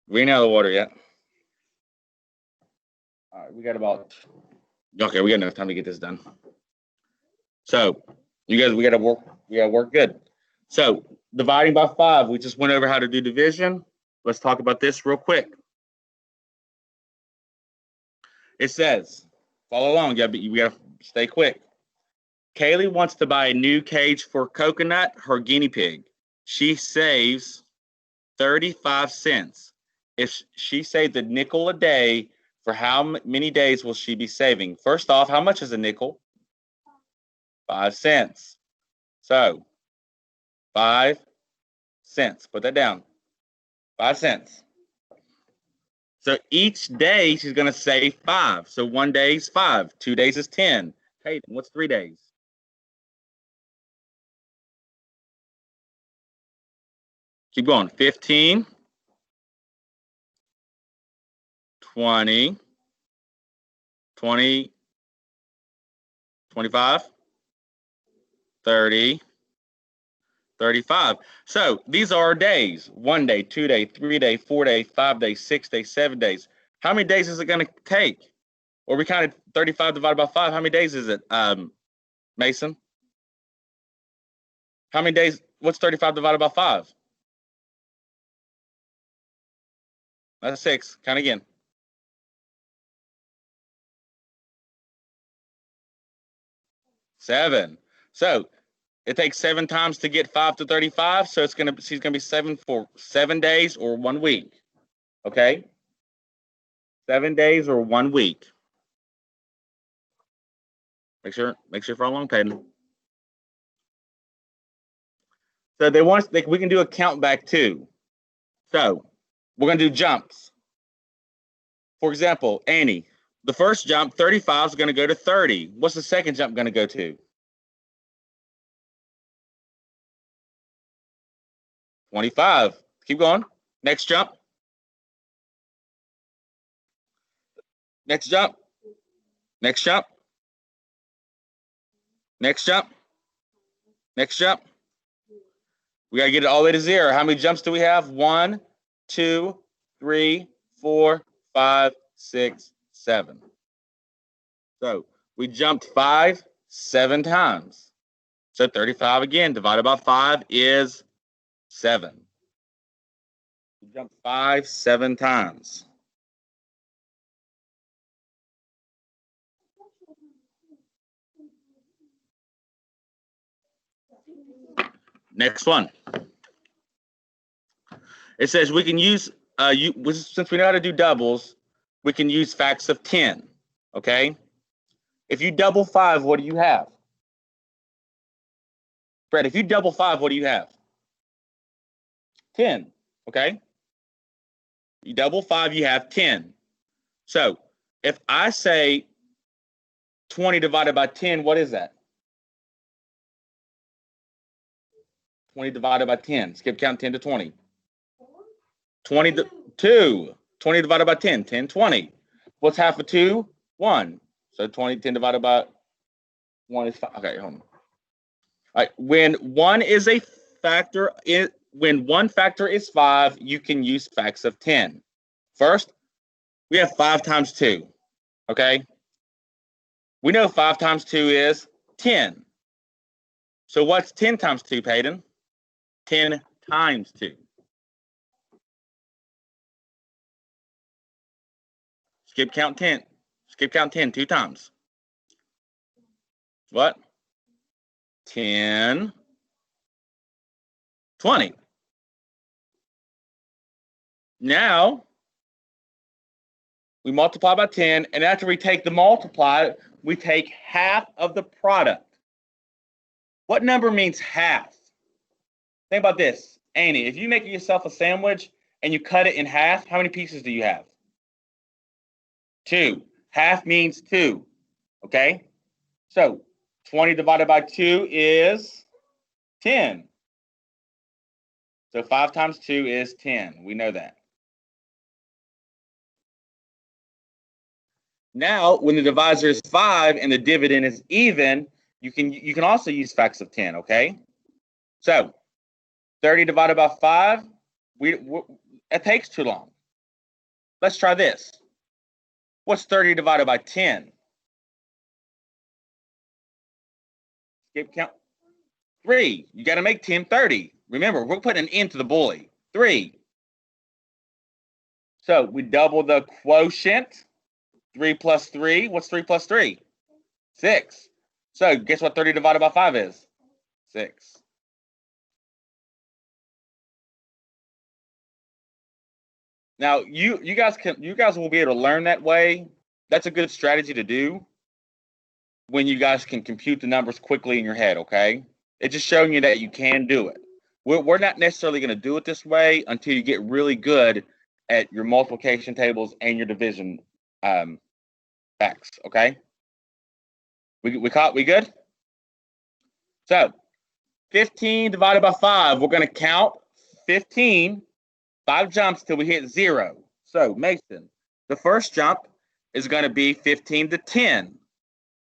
We ain't out of the water yet. All right, we got enough time to get this done. So, you guys, we gotta work good. So, dividing by 5, we just went over how to do division. Let's talk about this real quick. It says, follow along, we gotta stay quick. Kaylee wants to buy a new cage for Coconut, her guinea pig. She saves 35 cents. If she saved a nickel a day, for how many days will she be saving? First off, how much is a nickel? 5 cents. So, 5 cents. Put that down. 5 cents. So each day she's going to save 5. So 1 day is 5. 2 days is 10. Hey, what's 3 days? Keep going. 15, 20, 20, 25, 30, 35. So these are our days. 1 day, 2 day, 3 day, 4 day, 5 days, 6 days, 7 days. How many days is it going to take? Or we counted 35 divided by 5. How many days is it, Mason? How many days? What's 35 divided by 5? That's 6. Count again. 7. So it takes 7 times to get 5 to 35. So she's gonna be 7 for 7 days or 1 week. Okay. 7 days or 1 week. Make sure for a long pen. So we can do a count back too. So we're gonna do jumps. For example, Annie, the first jump, 35 is going to go to 30. What's the second jump going to go to? 25. Keep going. Next jump. Next jump. Next jump. Next jump. Next jump. We got to get it all the way to 0. How many jumps do we have? 1, 2, 3, 4, 5, 6, 7. So we jumped 7 times. So 35 again, divided by 5 is 7. We jumped 7 times. Next one. It says we can use, since we know how to do doubles, we can use facts of 10, okay? If you double 5, what do you have? Brett, if you double 5, what do you have? 10, okay? You double 5, you have 10. So if I say 20 divided by 10, what is that? 20 divided by 10. Skip count 10 to 20. 20 to 2. 20 divided by 10. 10, 20. What's half of 2? 1. So 10 divided by 1 is 5. Okay, hold on. All right. When one factor is 5, you can use facts of 10. First, we have 5 times 2. Okay? We know 5 times 2 is 10. So what's 10 times 2, Peyton? 10 times 2. Skip count 10. Skip count 10 2 times. What? 10, 20. Now, we multiply by 10, and after we take the multiply, we take half of the product. What number means half? Think about this. Annie, if you make yourself a sandwich and you cut it in half, how many pieces do you have? 2. Half means 2. Okay? So 20 divided by 2 is 10. So 5 times 2 is 10. We know that. Now, when the divisor is 5 and the dividend is even, you can also use facts of 10, okay? So 30 divided by 5, it takes too long. Let's try this. What's 30 divided by 10? Skip count. 3. You got to make 10 30. Remember, we're putting an end to the bully. 3. So we double the quotient. 3 plus 3. What's 3 plus 3? 6. So guess what 30 divided by 5 is? 6. Now you guys will be able to learn that way. That's a good strategy to do when you guys can compute the numbers quickly in your head, okay? It's just showing you that you can do it. We're not necessarily going to do it this way until you get really good at your multiplication tables and your division facts, okay? We good? So 15 divided by 5, we're going to count 15, 5 jumps till we hit 0. So Mason, the first jump is going to be 15 to 10.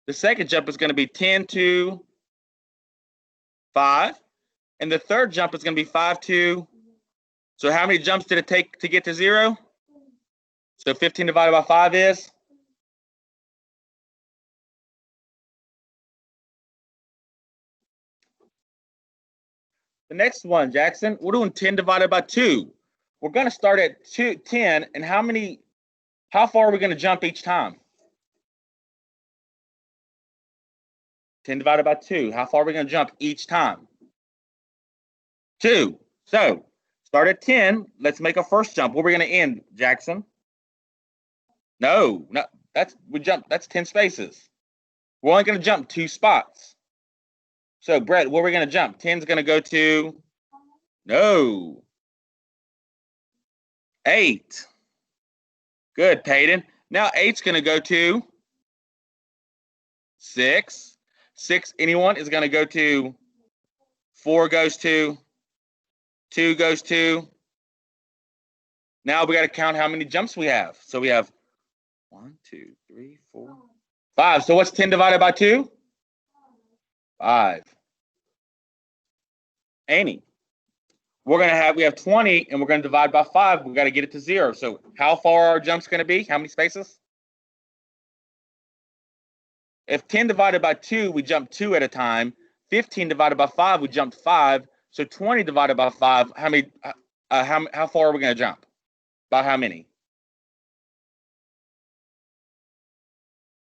The second jump is going to be 10 to 5. And the third jump is going to be 5 to, so how many jumps did it take to get to 0? So 15 divided by 5 is? The next one, Jackson, we're doing 10 divided by 2. We're going to start at 10, and how far are we going to jump each time? 10 divided by 2. How far are we going to jump each time? 2. So start at 10. Let's make a first jump. Where are we going to end, Jackson? No, that's 10 spaces. We're only going to jump 2 spots. So Brett, where are we going to jump? 10 is going to go to, no, 8. Good, Peyton. Now 8's going to go to 6. 6, anyone, is going to go to 4 goes to 2 goes to. Now we got to count how many jumps we have. So we have 1, 2, 3, 4, 5. So what's 10 divided by 2? 5. Annie, we have 20 and we're going to divide by 5. We got to get it to 0. So how far are our jumps going to be? How many spaces? If 10 divided by 2, we jump 2 at a time. 15 divided by 5, we jumped 5. So 20 divided by 5, how far are we going to jump? By how many?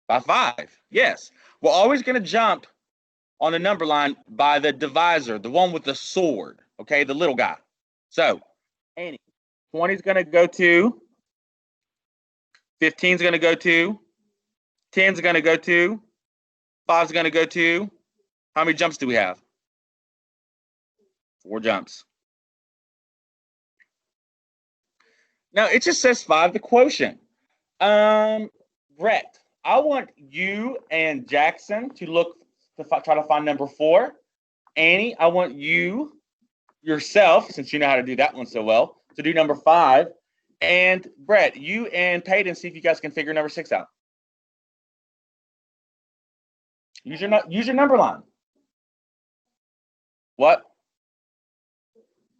By 5. Yes. We're always going to jump on the number line by the divisor, the one with the sword, okay, the little guy. So, Annie, 20 is going to go to, 15 is going to go to, 10 is going to go to, 5 is going to go to. How many jumps do we have? 4 jumps. Now, it just says 5, the quotient. Brett, I want you and Jackson to look to try to find number 4. Annie, I want you yourself, since you know how to do that one so well, to do number 5. And Brett, you and Peyton, see if you guys can figure number 6 out. Use your number line. What?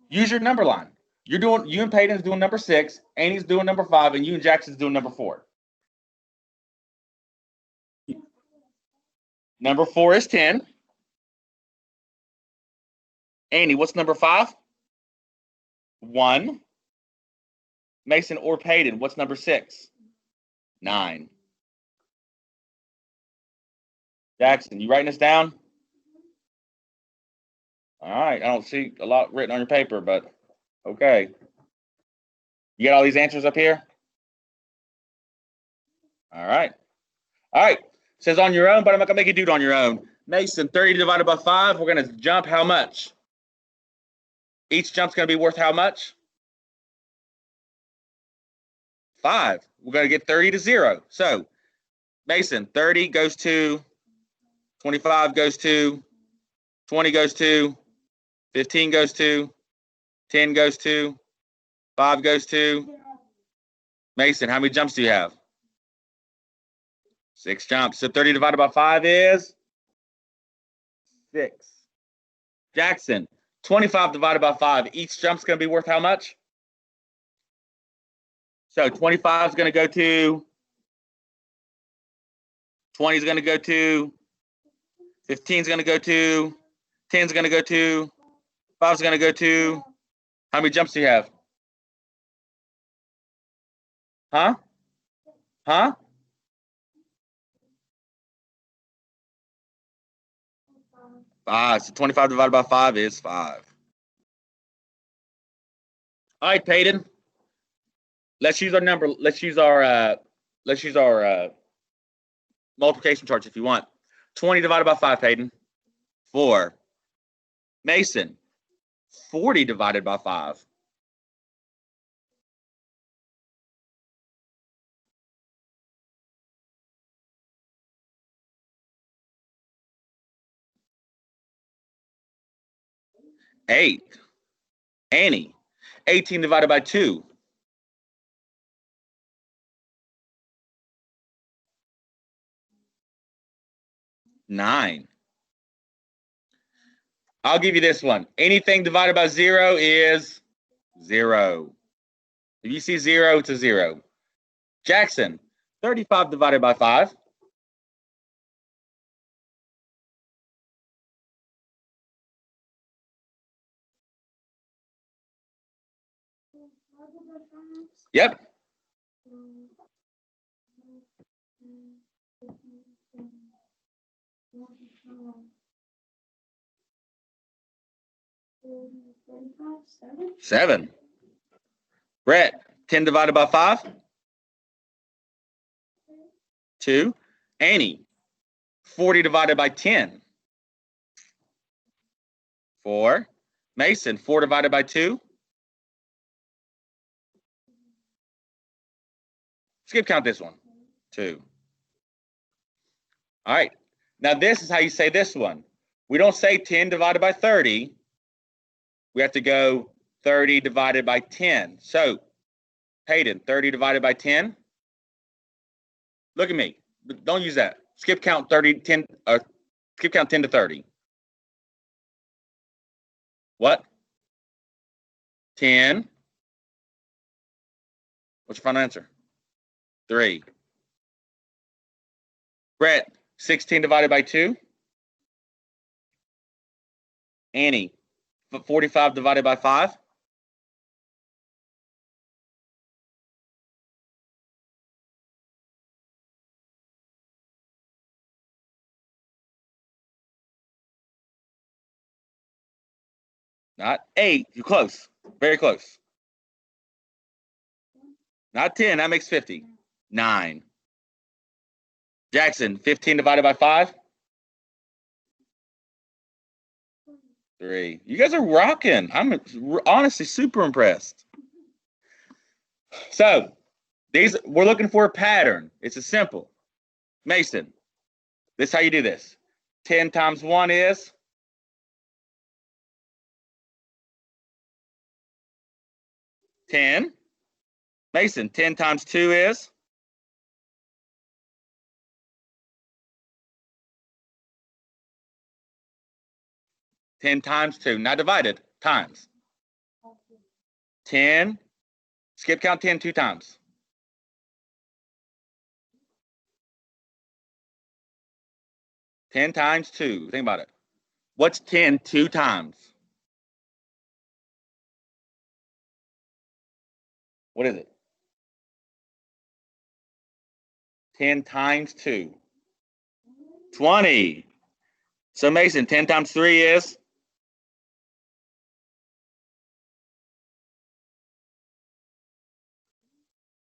Use your number line. You and Peyton's doing number 6, Annie's doing number 5, and you and Jackson's doing number 4. Number 4 is 10. Annie, what's number 5? 1. Mason or Peyton, what's number 6? 9. Jackson, you writing this down? All right. I don't see a lot written on your paper, but okay. You got all these answers up here? All right. All right. It says on your own, but I'm not going to make you do it on your own. Mason, 30 divided by 5, we're going to jump how much? Each jump's going to be worth how much? 5. We're going to get 30 to 0. So, Mason, 30 goes to, 25 goes to, 20 goes to, 15 goes to, 10 goes to, 5 goes to. Mason, how many jumps do you have? 6 jumps. So 30 divided by 5 is 6. Jackson, 25 divided by 5. Each jump's going to be worth how much? So 25 is going to go to, 20 is going to go to, 15 is going to go to, 10 is going to go to, 5 is going to go to. How many jumps do you have? Huh? Huh? Five. So 25 divided by 5 is 5. All right, Peyton. Let's use our number. Let's use our multiplication charts if you want. 20 divided by 5, Peyton. 4. Mason. 40 divided by 5. Eight. Annie. 18 divided by 2. 9. I'll give you this one. Anything divided by 0 is 0. If you see 0, it's a 0. Jackson. 35 divided by 5. Yep. Seven. Brett. 10 divided by 5. 2. Annie. 40 divided by 10. 4. Mason. 4 divided by 2. Skip count this one. 2. All right. Now this is how you say this one. We don't say 10 divided by 30. We have to go 30 divided by 10. So, Hayden, 30 divided by 10. Look at me. Don't use that. Skip count 30, 10, skip count 10 to 30. What? 10. What's your final answer? 3. Brett, 16 divided by 2. Annie, 45 divided by 5. Not 8. You're close. Very close. Not 10. That makes 50. 9. Jackson, 15 divided by 5. 3. You guys are rocking. I'm honestly super impressed. So, we're looking for a pattern. It's a simple. Mason, this is how you do this. 10 times 1 is 10. Mason, 10 times 2 is 10 times 2. Not divided, times. 10. Skip count 10 2 times. 10 times 2. Think about it. What's 10 2 times? What is it? 10 times 2. 20. So Mason, 10 times 3 is?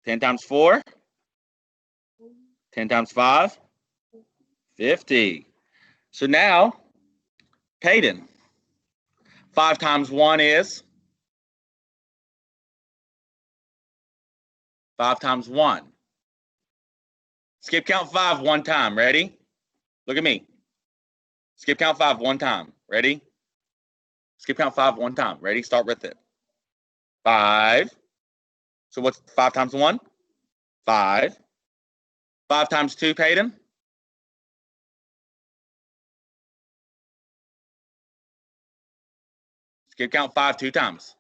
Ten times 4? 10 times 5? 50. So now, Peyton, 5 times 1 is? 5 times 1. Skip count 5 one time. Ready? Look at me. Skip count 5 one time. Ready? Skip count 5 one time. Ready? Start with it. 5. So what's 5 times 1? 5. 5 times 2, Peyton? Skip count 5 2 times.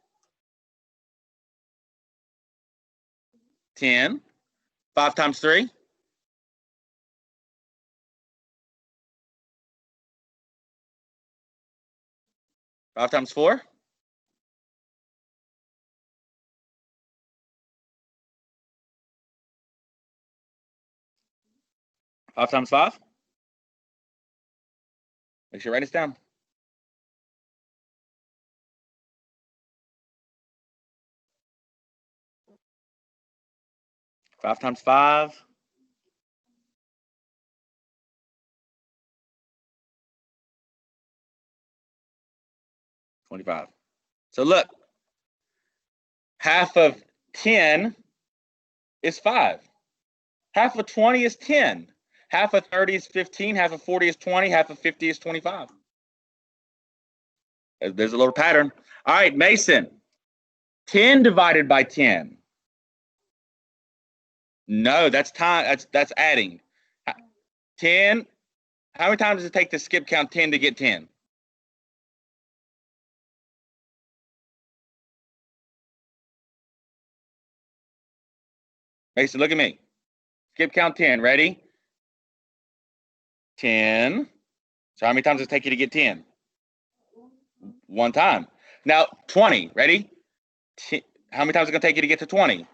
10. 5 times 3? 5 times 4? 5 times 5? Make sure you write this down. 5 times 5? 25. So look, half of 10 is 5. Half of 20 is 10. Half of 30 is 15. Half of 40 is 20. Half of 50 is 25. There's a little pattern. All right, Mason. 10 divided by 10. No, that's time. That's adding. 10. How many times does it take to skip count 10 to get 10? Mason, look at me. Skip count 10. Ready? 10. So how many times does it take you to get 10? One time. Now 20. Ready? How many times is it going to take you to get to 20?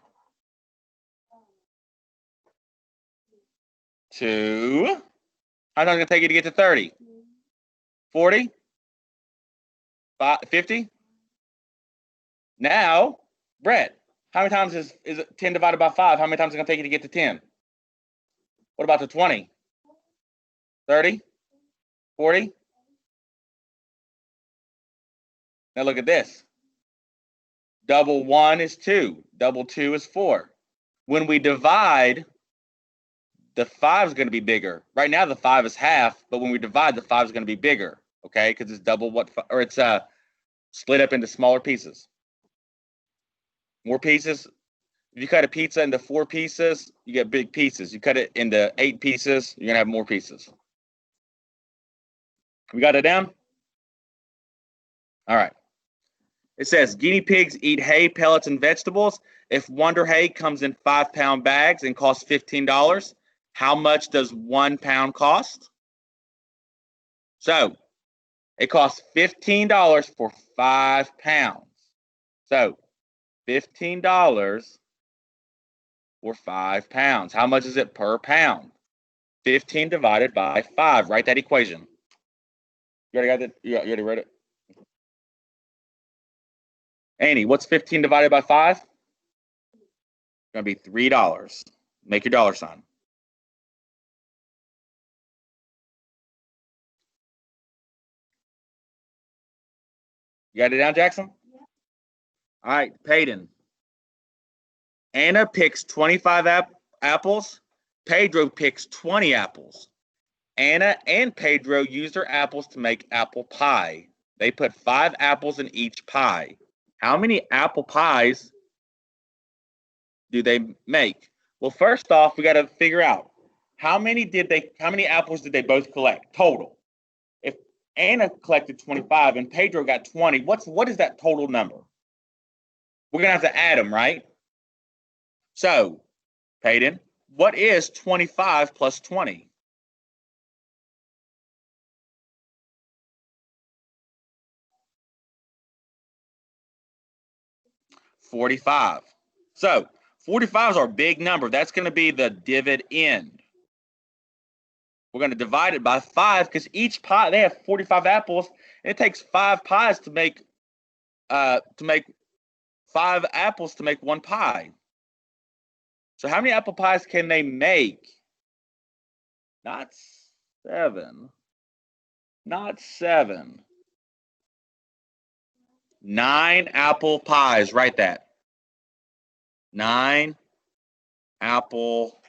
2. How many times is it going to take you to get to 30? 40? 50? Now, Brett, how many times is it 10 divided by 5? How many times is it going to take you to get to 10? What about the 20? 30? 40? Now look at this. Double 1 is 2. Double 2 is 4. When we divide, the 5 is going to be bigger. Right now, the 5 is half, but when we divide, the 5 is going to be bigger, okay? Because it's double what, or it's split up into smaller pieces. More pieces. If you cut a pizza into 4 pieces, you get big pieces. You cut it into 8 pieces, you're going to have more pieces. We got it down? All right. It says guinea pigs eat hay, pellets, and vegetables. If Wonder Hay comes in 5-pound bags and costs $15, how much does 1 pound cost? So it costs $15 for 5 pounds. So $15 for 5 pounds. How much is it per pound? 15 divided by 5. Write that equation. You already got it? You already read it? Annie, what's 15 divided by 5? It's going to be $3. Make your dollar sign. You got it down, Jackson? Yeah. All right, Peyton. Anna picks 25 apples. Pedro picks 20 apples. Anna and Pedro use their apples to make apple pie. They put 5 apples in each pie. How many apple pies do they make? Well, first off, we got to figure out how many apples did they both collect total? If Anna collected 25 and Pedro got 20, what is that total number? We're going to have to add them, right? So, Peyton, what is 25 plus 20? $45. So 45 is our big number. That's going to be the dividend. We're going to divide it by 5 because each pie, they have 45 apples, and it takes 5 pies to make 5 apples to make 1 pie. So how many apple pies can they make? Not 7. Not 7. 9 apple pies. Write that. 9 apple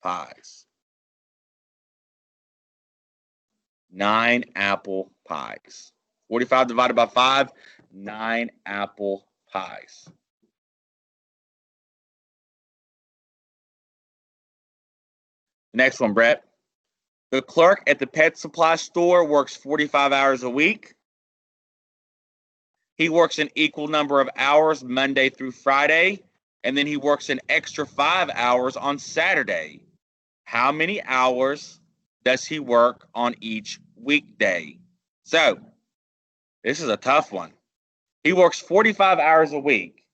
pies. 9 apple pies. 45 divided by 5, 9 apple pies. Next one, Brett. The clerk at the pet supply store works 45 hours a week. He works an equal number of hours Monday through Friday. and then he works an extra 5 hours on Saturday. How many hours does he work on each weekday? So, this is a tough one. He works 45 hours a week,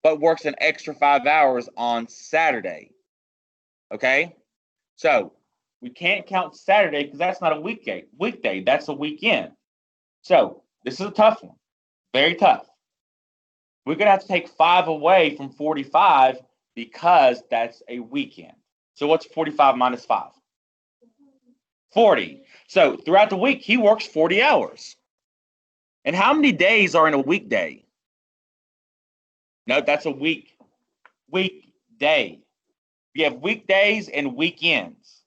but works an extra 5 hours on Saturday. Okay? So, we can't count Saturday because that's not a weekday, that's a weekend. So, this is a tough one. Very tough. We're going to have to take 5 away from 45 because that's a weekend. So, what's 45 minus 5? 40. So, throughout the week, he works 40 hours. And how many days are in a weekday? No, that's a weekday. You have weekdays and weekends.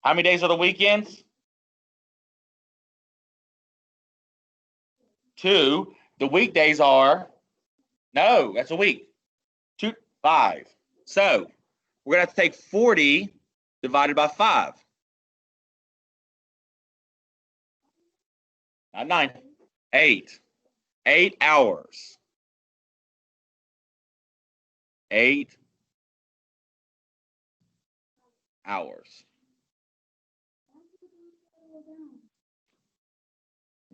How many days are the weekends? 2. The weekdays are, no, that's a week. 2, 5. So we're going to have to take 40 divided by 5. Not 9. 8. 8 hours. 8 hours.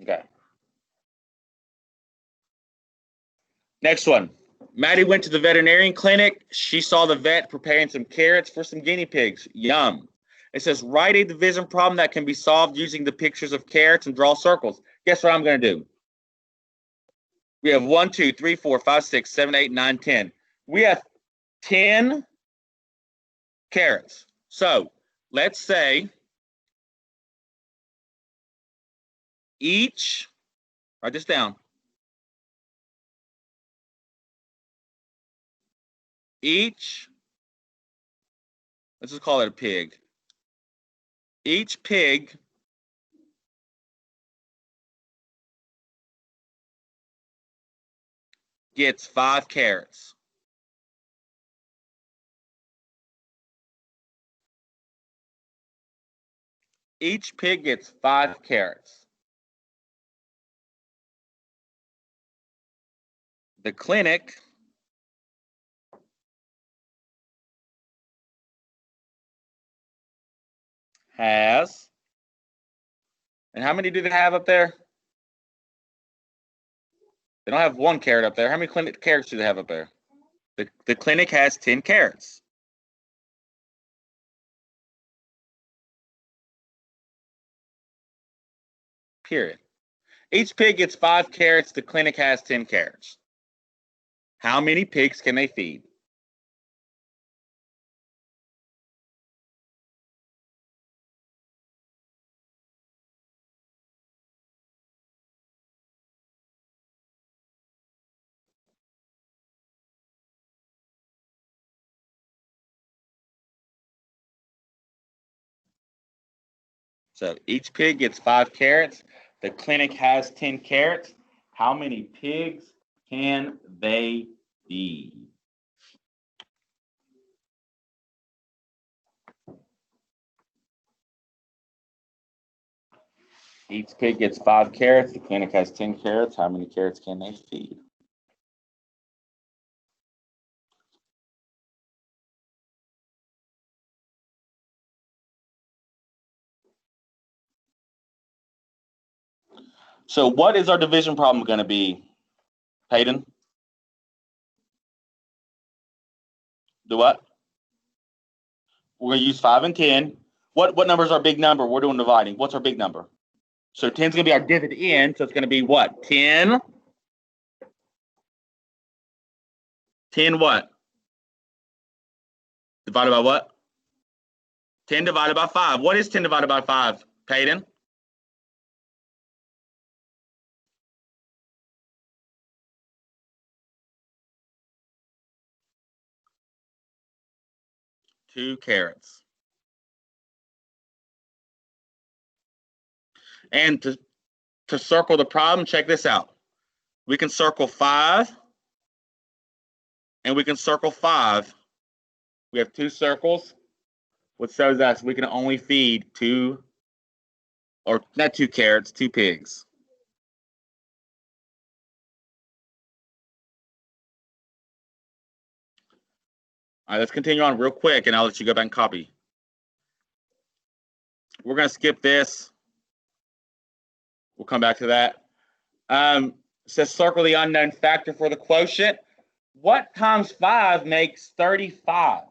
Okay. Next one. Maddie went to the veterinarian clinic. She saw the vet preparing some carrots for some guinea pigs. Yum. It says, write a division problem that can be solved using the pictures of carrots and draw circles. Guess what I'm going to do? We have 1, 2, 3, 4, 5, 6, 7, 8, 9, 10. We have 10 carrots. So let's say each, write this down. Each, let's just call it a pig. Each pig gets 5 carrots. Each pig gets 5 carrots. The clinic has, and how many do they have up there? They don't have 1 carrot up there. How many carrots do they have up there? The clinic has 10 carrots. Period. Each pig gets 5 carrots. The clinic has 10 carrots. How many pigs can they feed? So each pig gets 5 carrots. The clinic has 10 carrots. How many pigs can they feed? Each pig gets 5 carrots. The clinic has 10 carrots. How many carrots can they feed? So what is our division problem going to be, Hayden? Do what? We're going to use 5 and 10. What number is our big number? We're doing dividing. What's our big number? So 10 is going to be our dividend. So it's going to be what? 10. 10 what? Divided by what? 10 divided by 5. What is 10 divided by 5, Peyton? 2 carrots. And to circle the problem, check this out. We can circle 5, and we can circle 5. We have 2 circles, which shows us we can only feed 2, or not 2 carrots, 2 pigs. All right, let's continue on real quick, and I'll let you go back and copy. We're going to skip this. We'll come back to that. It says circle the unknown factor for the quotient. What times 5 makes 35?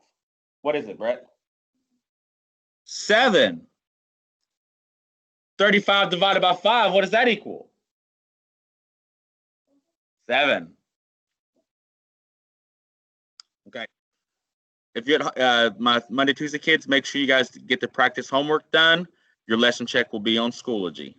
What is it, Brett? 7. 35 divided by 5, what does that equal? 7. Okay. If you're my Monday, Tuesday kids, make sure you guys get the practice homework done. Your lesson check will be on Schoology.